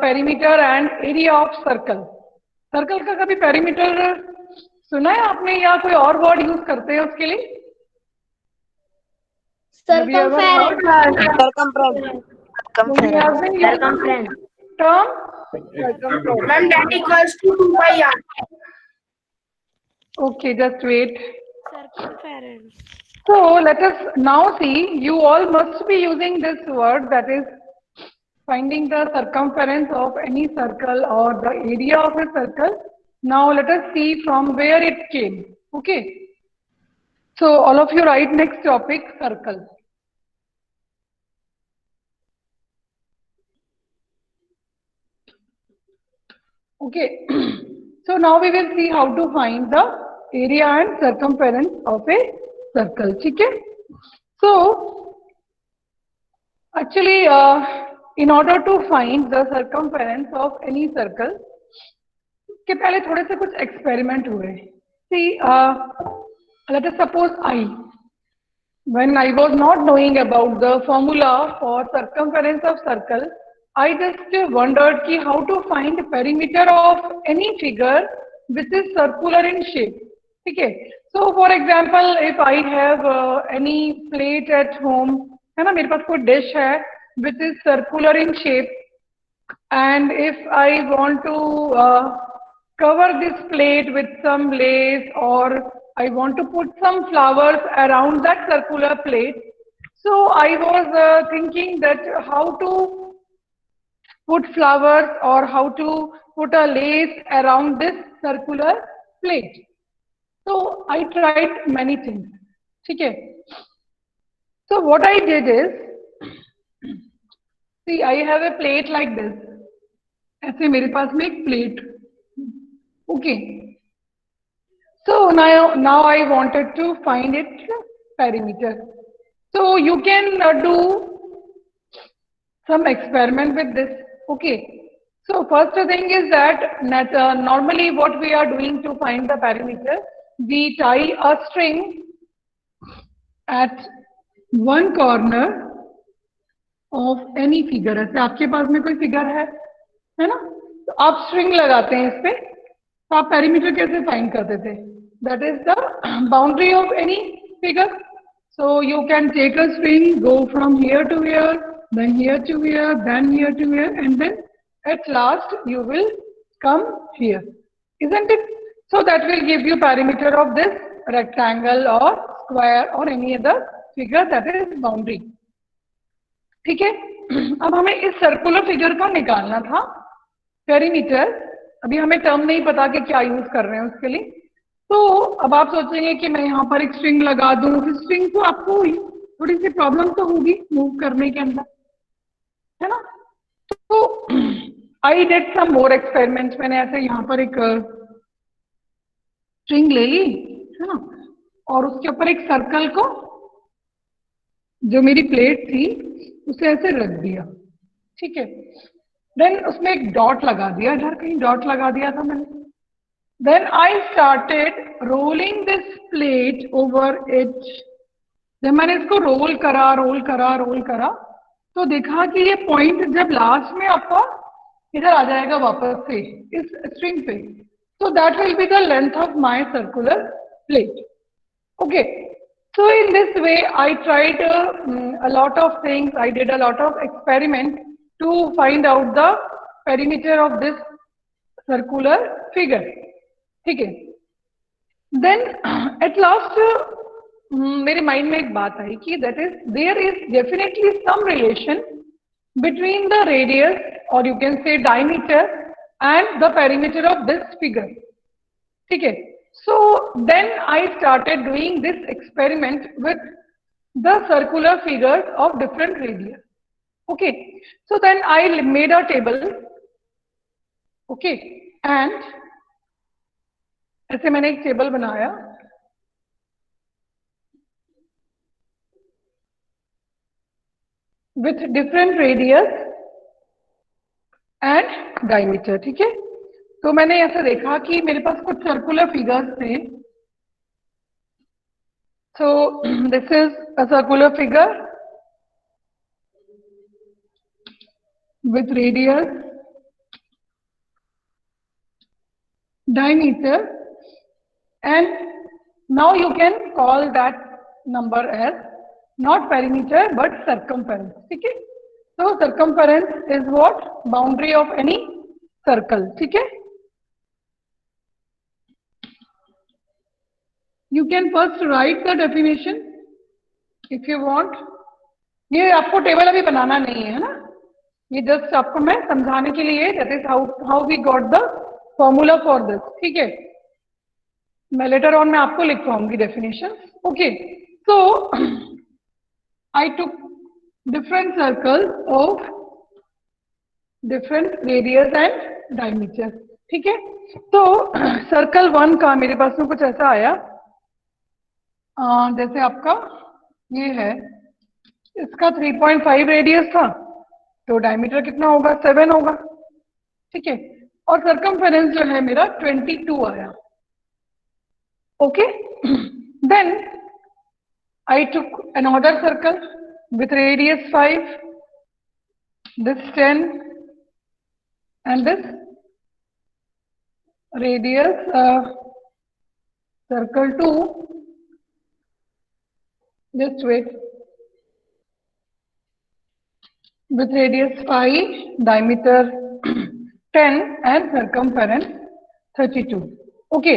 Perimeter and area of circle. Circle का कभी perimeter सुना है आपने या कोई और वर्ड यूज करते हैं उसके लिए? Have you ever heard? Circumference. So we have been using Circumference. term. Ma'am, that equals to 2 by r. Okay, just wait. Circumference. So let us now see. You all must be using this word, that is finding the circumference of any circle or the area of a circle. Now let us see from where it came. Okay. So all of you write next topic, circle. Okay. So now we will see how to find the area and circumference of a circle. Okay. So actually, in order to find the circumference of any circle, के पहले थोड़े से कुछ experiment हुए. See, let us suppose when I was not knowing about the formula for circumference of circle, I just wondered ki how to find perimeter of any figure which is circular in shape. Okay. So for example, if I have any plate at home, है ना, मेरे पास कोई dish है which is circular in shape, and if I want to cover this plate with some lace, or I want to put some flowers around that circular plate. So I was thinking that how to put flowers or how to put a lace around this circular plate. So I tried many things. Okay. So what I did is, see, I have a plate like this. ऐसे मेरे पास में एक plate. Okay. So now I wanted to find its perimeter. So you can do some experiment with this. Okay. So first thing is that normally what we are doing to find the perimeter, we tie a string at one corner of any figure. ऐसे आपके पास में कोई figure है ना? तो आप string लगाते हैं इस पे, तो आप पेरीमीटर कैसे फाइंड करते थे? That is the boundary of any figure. So you can take a string, go from here to here, then here to here, then here to here, and then at last you will come here, isn't it? So that will give you perimeter of this rectangle or square or any other figure, that is boundary. ठीक है. अब हमें इस circular figure का निकालना था perimeter. अभी हमें टर्म नहीं पता कि क्या यूज कर रहे हैं उसके लिए. तो अब आप सोचेंगे कि मैं यहाँ पर एक स्ट्रिंग लगा दूं, फिर स्ट्रिंग को आपको थोड़ी सी प्रॉब्लम तो होगी मूव करने के अंदर, है ना. तो I did some more experiments. मैंने ऐसे यहाँ पर एक स्ट्रिंग ले ली, है ना, और उसके ऊपर एक सर्कल को, जो मेरी प्लेट थी, उसे ऐसे रख दिया. ठीक है. देन उसमें एक डॉट लगा दिया, इधर कहीं डॉट लगा दिया था मैंने. Then I started rolling this plate over it. जब मैंने इसको रोल करा, तो देखा कि ये पॉइंट जब लास्ट में आपका इधर आ जाएगा वापस से इस स्ट्रिंग पे. So that will be the length of my circular plate. Okay. So in this way, I tried a lot of things. I did a lot of experiments to find out the perimeter of this circular figure. ठीक है. Then at last मेरे mind में एक बात आई कि that is there is definitely some relation between the radius, और you can say diameter, and the perimeter of this figure. ठीक है. So then I started doing this experiment with the circular figures of different radius. Okay. So then I made a table. Okay. And ऐसे मैंने एक table बनाया. With different radius and diameter. ठीक है. तो मैंने ऐसा देखा कि मेरे पास कुछ सर्कुलर फिगर्स थे. So this is a circular figure with radius diameter, and now you can call that number as not perimeter but circumference. ठीक है? So circumference is what? Boundary of any circle. ठीक है? You can first write the definition if you want. ये आपको table अभी बनाना नहीं है ना, ये जस्ट आपको मैं समझाने के लिए, that is how we got the formula for this. ठीक है, मैं लेटर ऑन मैं आपको लिखवाऊंगी definition. Okay, so I took different circles of different radius and diameter. ठीक है, तो सर्कल 1 का मेरे पास में कुछ ऐसा आया, जैसे आपका ये है, इसका 3.5 रेडियस था, तो डायमीटर कितना होगा? 7 होगा. ठीक है, और सरकमफेरेंस जो है मेरा 22 आया. Okay, then I took another circle with radius 5, this 10 and this radius circle 2. Just wait. With radius 5, diameter 10 and circumference 32. Okay.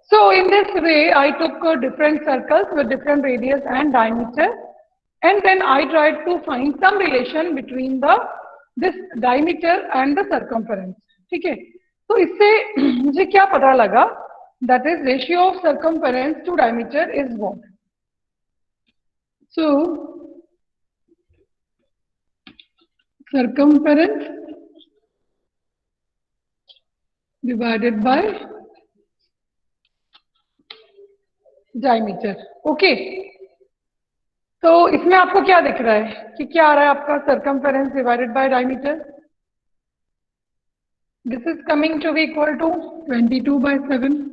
So in this way, I took different circles with different radius and diameter, and then I tried to find some relation between this diameter and the circumference. ठीक है, तो इससे मुझे क्या पता लगा? That is ratio of circumference to diameter is what? So circumference divided by diameter. Okay, तो इसमें आपको क्या दिख रहा है कि क्या आ रहा है आपका? circumference divided by diameter. This is coming to be equal to 22 by 7.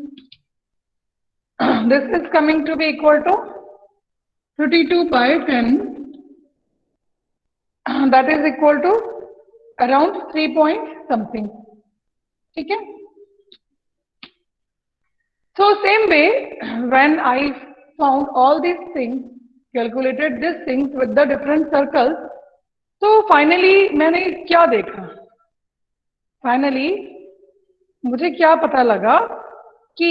This is coming to be equal to 32 by 10. That is equal to around 3 point something. ठीक है, so same way, when I found all these things, calculated these things with the different circles, तो finally मैंने क्या देखा? Finally मुझे क्या पता लगा कि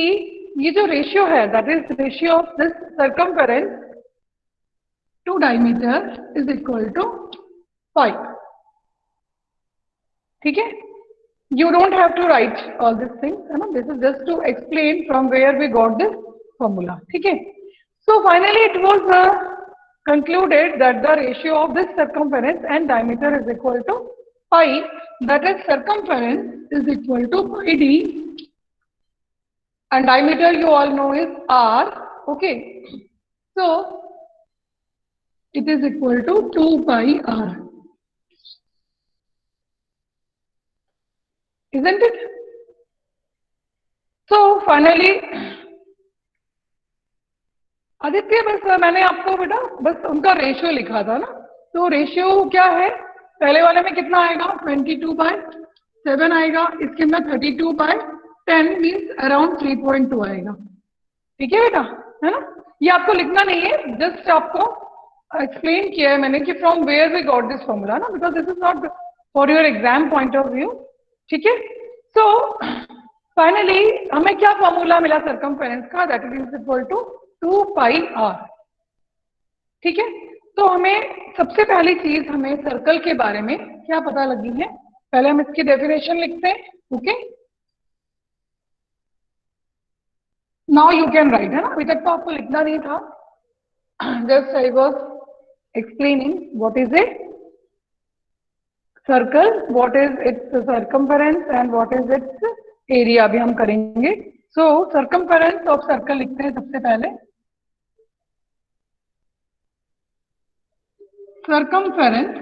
ये जो रेशियो है, that is ratio of this circumference to diameter is equal to 5. ठीक है, you don't have to write all these things, है ना? This is just to explain from where we got this formula. ठीक है, so finally it was concluded that the ratio of this circumference and diameter is equal to pi. That is, circumference is equal to pi d, and diameter you all know is r. Okay, so it is equal to 2 pi r. Isn't it? So finally, Aditya, बस मैंने आपको बेटा बस उनका ratio लिखा था ना, तो रेशियो क्या है? पहले वाले में कितना आएगा? 22 by 7 आएगा, इसके अंदर 32 by 10 मीन्स अराउंड 3.2 आएगा. ठीक है बेटा, है ना? ये आपको लिखना नहीं है, जस्ट आपको एक्सप्लेन किया है मैंने कि from where we got this formula ना, because this is not for your exam point of view. ठीक है, सो फाइनली हमें क्या फॉर्मूला मिला सरकमफेरेंस का? That is equal to 2 pi r. ठीक है, तो हमें सबसे पहली चीज हमें सर्कल के बारे में क्या पता लगी है? पहले हम इसकी डेफिनेशन लिखते हैं. Okay, now you can write, है ना? अभी तक तो आपको लिखना नहीं था, just I was explaining what is a circle, what is it's circumference and what is it's area. अभी हम करेंगे. सो सर्कमफेरेंस ऑफ सर्कल लिखते हैं सबसे पहले. circumference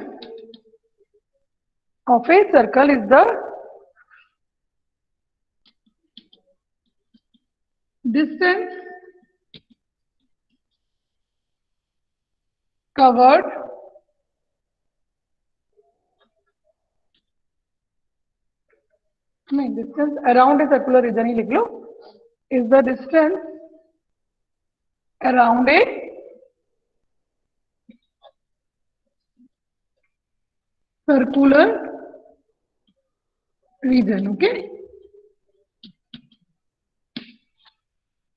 of a circle is the distance covered नहीं, distance around a circular region ही लिख लो, is the distance around a circular region. Okay,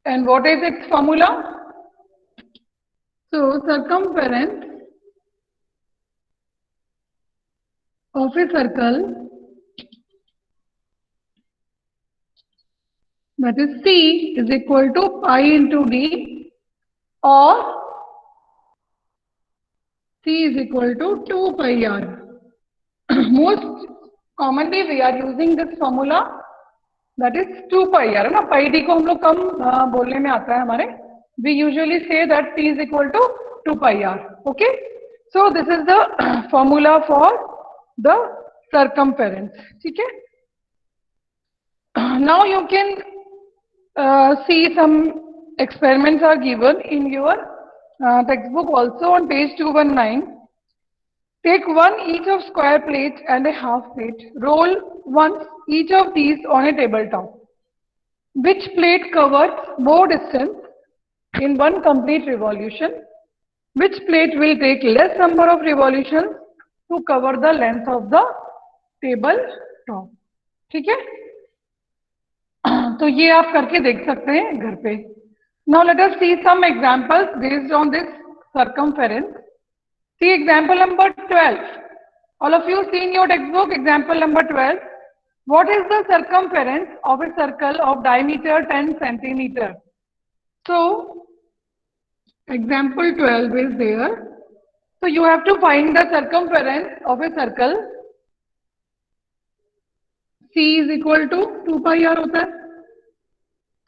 and what is its formula? So circumference of a circle, that is C, is equal to pi into D, or C is equal to 2 pi r. Most commonly we are using this formula, that is 2 pi r, है ना. pi d को हम लोग कम बोलने में आता है हमारे. We usually say that C is equal to 2 pi r. Okay, so this is the formula for the circumference. ठीक है. Now you can see some experiments are given in your textbook also on page 219. Take one each of square plate and a half plate. Roll once each of these on a tabletop. Which plate covers more distance in one complete revolution? Which plate will take less number of revolutions to cover the length of the tabletop? ठीक है. तो ये आप करके देख सकते हैं घर पे. Now let us see some examples based on this circumference. See example number 12. All of you see in your textbook example number 12. What is the circumference of a circle of diameter 10 centimeter? So example 12 is there. So you have to find the circumference of a circle. C is equal to 2 pi r होता है.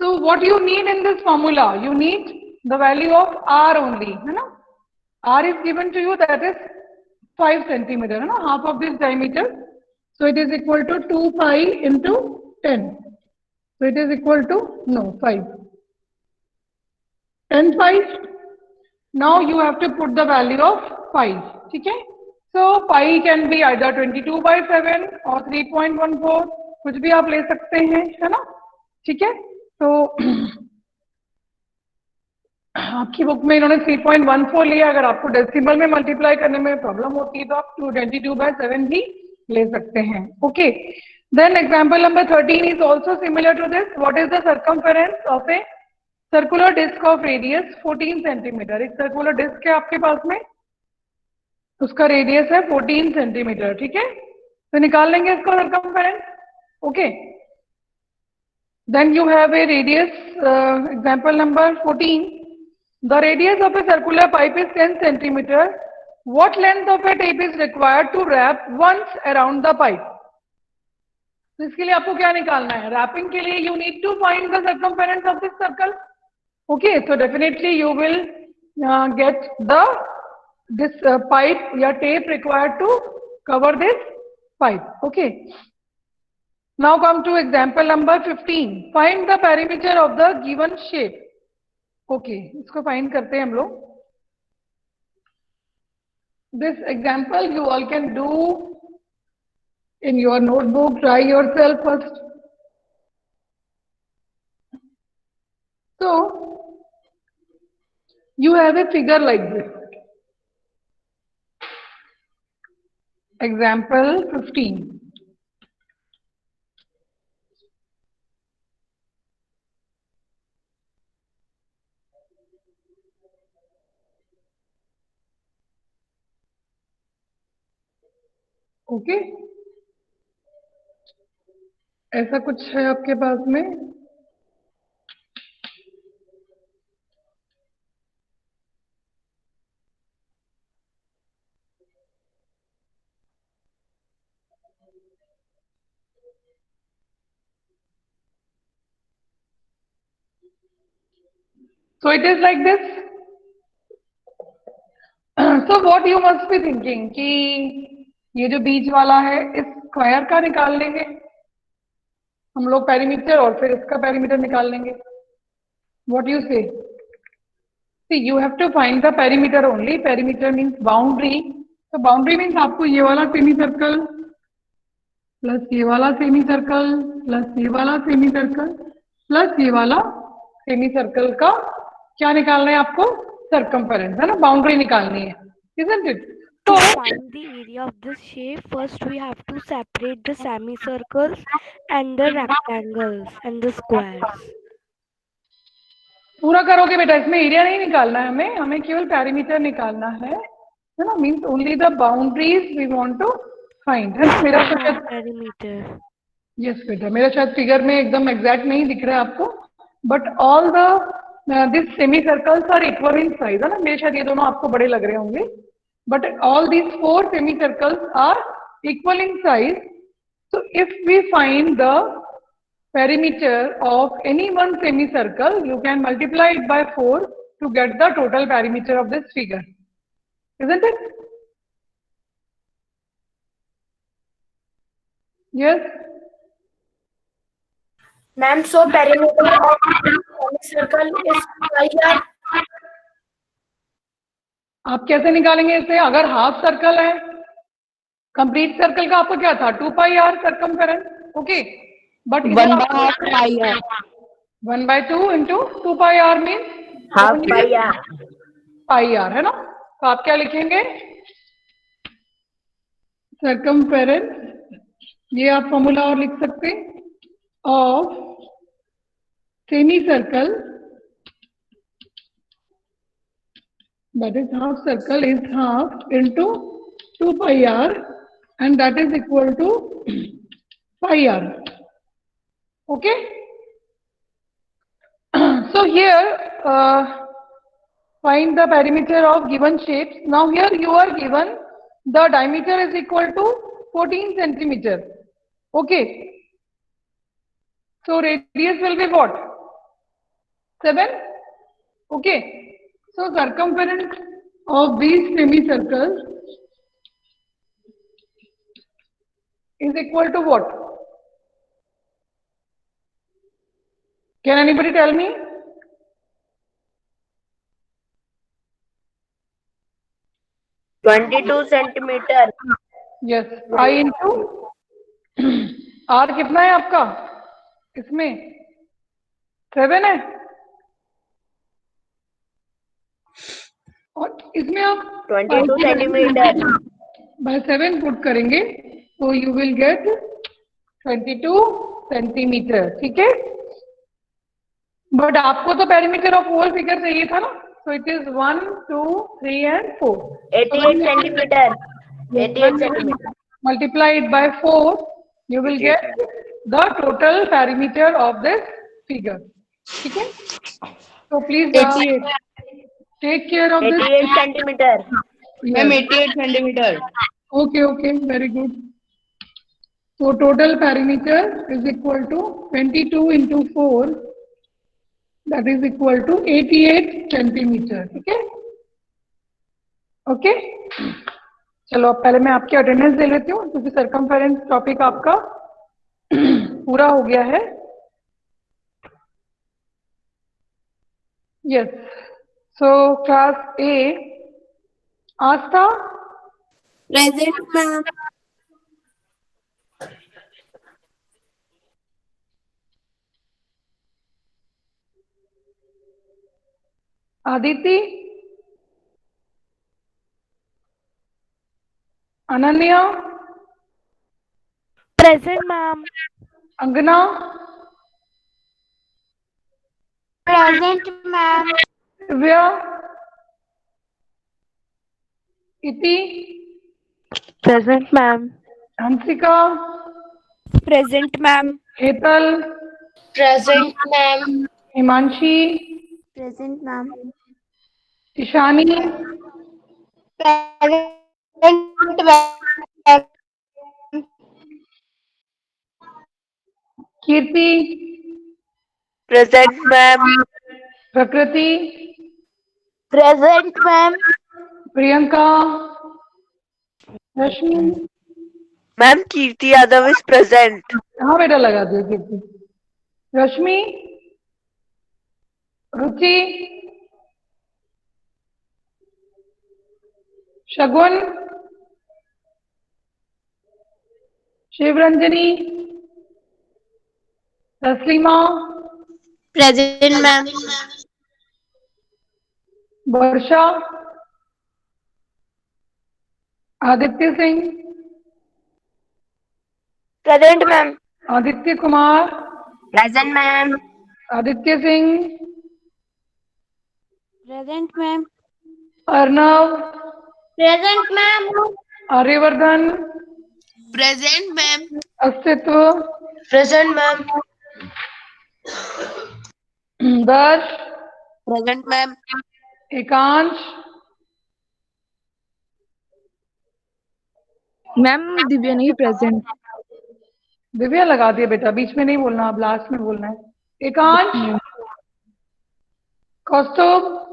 So what you need in this formula? You need the value of r only, है ना. R is given to you, that is 5 centimeter, है ना, half of this diameter. So it is equal to 2 pi into 10. So it is equal to 5. 10 pi. Now you have to put the value of 5. ठीक है. So pi can be either 22/7 or 3.14. कुछ भी आप ले सकते हैं, है ना. ठीक है. तो आपकी बुक में इन्होंने 3.14 लिया. अगर आपको डेसिमल में मल्टीप्लाई करने में प्रॉब्लम होती है तो आप 22/7 भी ले सकते हैं. Okay. Then example number 13 is also similar to this. What is the circumference of a circular disc of radius 14 centimetre. एक सर्कुलर डिस्क है आपके पास में, उसका रेडियस है 14 सेंटीमीटर. ठीक है. तो निकाल लेंगे इसका circumference. Okay. Then you have a radius, example number 14. The radius of a circular pipe is 10 centimeter. What length of a tape is required to wrap once around the pipe? तो इसके लिए आपको क्या निकालना है? Wrapping के लिए you need to find the circumference of this circle. Okay, so definitely you will get this pipe या tape required to cover this pipe. Okay. Now come to example number 15. Find the perimeter of the given shape. Okay, इसको find करते हैं हम लोग. This example you all can do in your notebook. Try yourself first. So you have a figure like this. Example 15. Okay. ऐसा कुछ है आपके पास में. So it is like this. So what you must be thinking कि ये जो बीच वाला है इस स्क्वायर का निकाल लेंगे हम लोग पेरीमीटर और फिर इसका पेरीमीटर निकाल लेंगे. What you say? See, you have to find the perimeter only. Perimeter means boundary. So boundary means आपको ये वाला सेमी सर्कल प्लस ये वाला सेमी सर्कल प्लस ये वाला सेमी सर्कल प्लस ये वाला सेमी सर्कल का क्या निकालना है आपको? सर्कमफेरेंस, है ना, बाउंड्री निकालनी है, isn't it? To तो find the area of this shape, first we have to separate the semicircles and the rectangles and the squares. पूरा करोगे बेटा, इसमें एरिया नहीं निकालना है हमें, हमें केवल पैरीमीटर निकालना है ना, means only the boundaries we want to find, है ना। मेरा शायद Perimeter. यस बेटा, मेरा शायद फिगर में एकदम एग्जैक्ट नहीं दिख रहा है आपको, but all the this semi circles are equal in size, है ना। मेरे शायद ये दोनों आपको बड़े लग रहे होंगे, but all these 4 semi circles are equal in size. So if we find the perimeter of any one semicircle, you can multiply it by 4 to get the total perimeter of this figure, isn't it? Yes. Ma'am, so perimeter of semicircle is 2 pi r. आप कैसे निकालेंगे इसे? अगर half circle है, complete circle का आपको क्या था? 2 pi r circumference, okay, but 1/2 pi r. 1/2 into 2 pi r mean Half pi r. Pi r, है ना। तो आप क्या लिखेंगे? सर्कमफेरेंस, ये आप फॉर्मूला और लिख सकते हैं of semi circle, that is half circle is half into 2 pi r and that is equal to pi r, okay. So here find the perimeter of given shapes. Now here you are given the diameter is equal to 14 centimeter, okay. So radius will be what? 7, okay. So circumference of these semicircles is equal to what? Can anybody tell me? Twenty-two centimeter. Yes, I into R कितना है आपका इसमें? 7 है, और इसमें आप 22 centimeter. by 7 put करेंगे तो यू विल गेट 22 सेंटीमीटर, ठीक है। बट आपको तो पेरीमीटर ऑफ होल फिगर चाहिए था ना, so it is 1 2 3 and 4. 88 centimeter. 88 centimeter. Multiply it by 4, you will get the total perimeter of this figure, ठीक है। So please take care of this. 88 centimeter. Ma'am, 88 centimeter. Okay, okay, very good. So total perimeter is equal to 22 into 4, that is equal to 88 centimeter, ठीक है। Okay, चलो अब पहले मैं आपकी attendance दे लेती हूँ क्योंकि सर्कमफेरेंस टॉपिक आपका पूरा हो गया है। यस, सो क्लास ए आस्था Present, ma'am. Aditi, Ananya, Present, ma'am. अंगना, Present, ma'am. दिव्या, इति, Present, ma'am. Hansika, Present, ma'am. Hetal, Present, ma'am. Himanshi, Present, ma'am. Ishani, Present, ma'am. कीर्ति, Present, ma'am. प्रकृति, Present, ma'am. Priyanka, Rashmi, Ma'am, Kirti Yadav is present. हाँ बेटा लगा दियो कीर्ति, रश्मि, रुचि, शगुन, शिवरंजनी, तस्लीमा, Present, ma'am. वर्षा, Aditya Singh, Present, ma'am. Aditya Kumar, Present, ma'am. Aditya Singh, Present, ma'am. Arnav, Present, ma'am. Aryavardhan, Present, ma'am. अस्तित्व, Present, ma'am. दर्श, Present, ma'am. एकांश, ma'am Divya नहीं present. Divya लगा दिया बेटा, बीच में नहीं बोलना, अब लास्ट में बोलना है। एकांश, कौस्तुभ,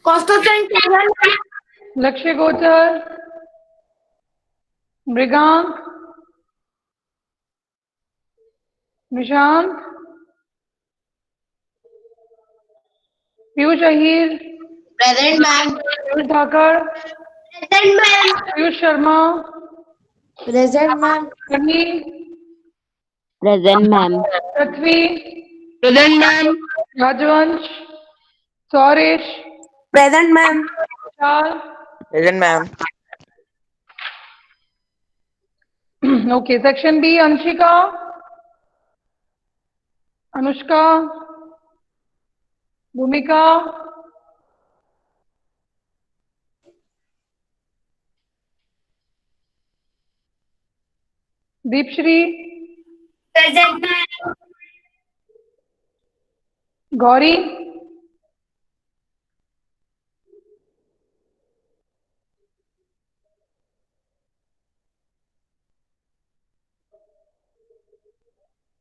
Constantine present. लक्ष्य गोचर, मृगांक, निशांत, पीयूष अहीर, Present, ma'am. पीयूष धाकड़, Present, ma'am. Piyush Sharma, Present, ma'am. कन्नी, Present, ma'am. पृथ्वी, Present, ma'am. राजवंश, सौरेश, Present, ma'am. चाल। Present, ma'am. Okay, section B, Anshika, Anushka, Bhumika, Deepshri, Present, ma'am. Gauri,